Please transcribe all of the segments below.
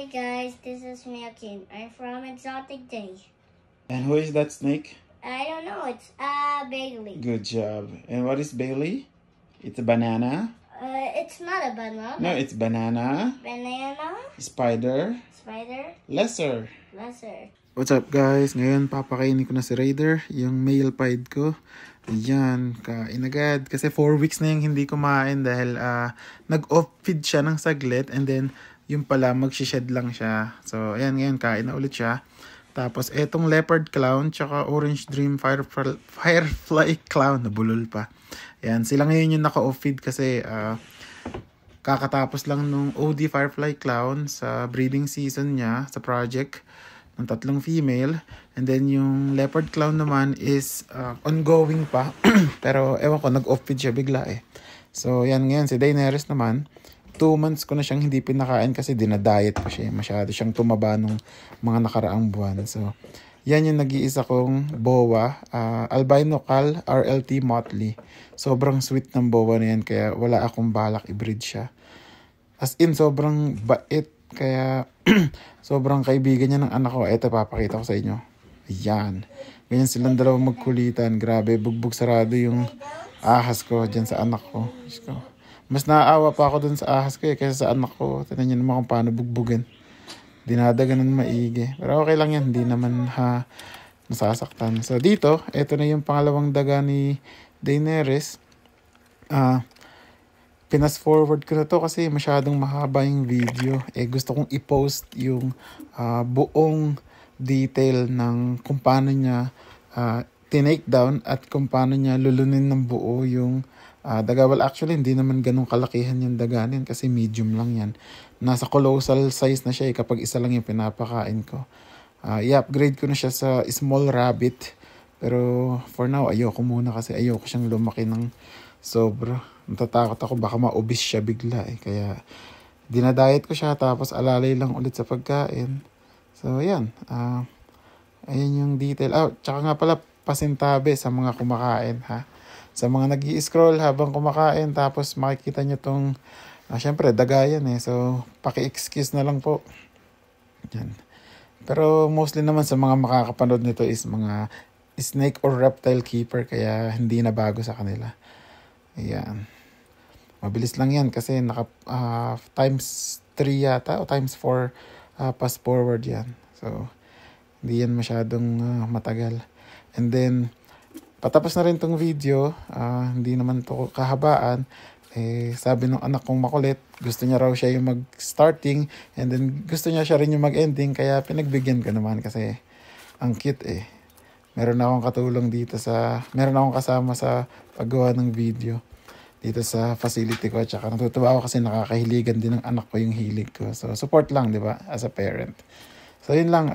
Hi guys, this is Milkin. I'm from Exotic Day. And who is that snake? I don't know, it's Bailey. Good job. And what is Bailey? It's a banana? It's not a banana. No, it's banana. Banana. Spider. Spider. Lesser. Lesser. What's up guys? Ngayon papakainin ko na si Raider, yung male pied ko. Ayan, kain agad. Kasi 4 weeks na yung hindi kumain dahil nag-off feed siya ng saglit and then yung pala magsished lang siya. So ayan, ngayon kain na ulit siya. Tapos etong leopard clown tsaka orange dream firefly clown, nabulol pa. Ayan, sila ngayon yung naka-off feed kasi kakatapos lang nung OD firefly clown sa breeding season niya sa project ng 3 female, and then yung leopard clown naman is ongoing pa pero ewan ko, nag-off feed siya bigla eh. So yan, ngayon si Daenerys naman 2 months ko na siyang hindi pinakain kasi dinadiet ko siya, masyado siyang tumaba nung mga nakaraang buwan. So yan yung nag-iisa kong boa, albino cal RLT motley. Sobrang sweet ng boa na yan kaya wala akong balak i-breed siya, as in sobrang bait. Kaya sobrang kaibigan niya ng anak ko. Eto, papakita ko sa inyo. Ayan. Ganyan silang dalawang magkulitan. Grabe, bugbog sarado yung ahas ko dyan sa anak ko. Mas naaawa pa ako dun sa ahas ko kaysa sa anak ko. Tignan niyo naman kung paano bugbugin. Dinadaganan maigi. Pero okay lang yan. Hindi naman nasasaktan. So dito, eto na yung pangalawang daga ni Daenerys. Pinas forward ko na to kasi masyadong mahaba yung video. Gusto kong i-post yung buong detail ng kung paano niya tinake down at kung paano niya lulunin ng buo yung daga. Well, actually, hindi naman ganun kalakihan yung daga niyan kasi medium lang yan. Nasa colossal size na siya kapag isa lang yung pinapakain ko. I-upgrade ko na siya sa small rabbit. Pero for now, ayoko muna kasi ayoko siyang lumaki ng sobra. Natatakot ako baka ma-obese siya bigla eh. Kaya dinadiet ko siya tapos alalay lang ulit sa pagkain. So ayan, ayan yung detail. Tsaka nga pala pasintabi sa mga kumakain ha. Sa mga nag-i-scroll habang kumakain tapos makikita nyo tong syempre daga yan eh. So paki-excuse na lang po. Yan. Pero mostly naman sa mga makakapanood nito is mga snake or reptile keeper kaya hindi na bago sa kanila. Ayan. Mabilis lang yan kasi naka times 3 yata o times 4 pass forward yan. So, hindi yan masyadong matagal. And then, patapos na rin tong video. Hindi naman to kahabaan. Sabi ng anak kong makulit, gusto niya raw siya yung mag-starting and then gusto niya siya rin yung mag-ending kaya pinagbigyan ko naman kasi ang cute eh. Meron akong kasama sa paggawa ng video dito sa facility ko. Tsaka natutuwa ako kasi nakakahiligan din ng anak ko yung hilig ko. So, support lang, di ba? As a parent. So, yun lang.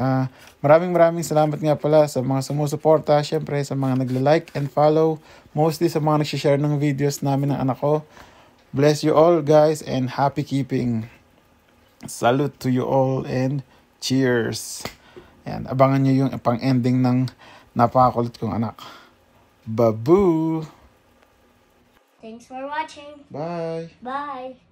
Maraming salamat nga pala sa mga sumusuporta. Siyempre, sa mga nagla-like and follow. Mostly sa mga nagsishare ng videos namin ng anak ko. Bless you all, guys, and happy keeping. Salute to you all and cheers. Ayan, abangan nyo yung pang-ending ng napakakulit kong anak. Babu! Thanks for watching. Bye! Bye!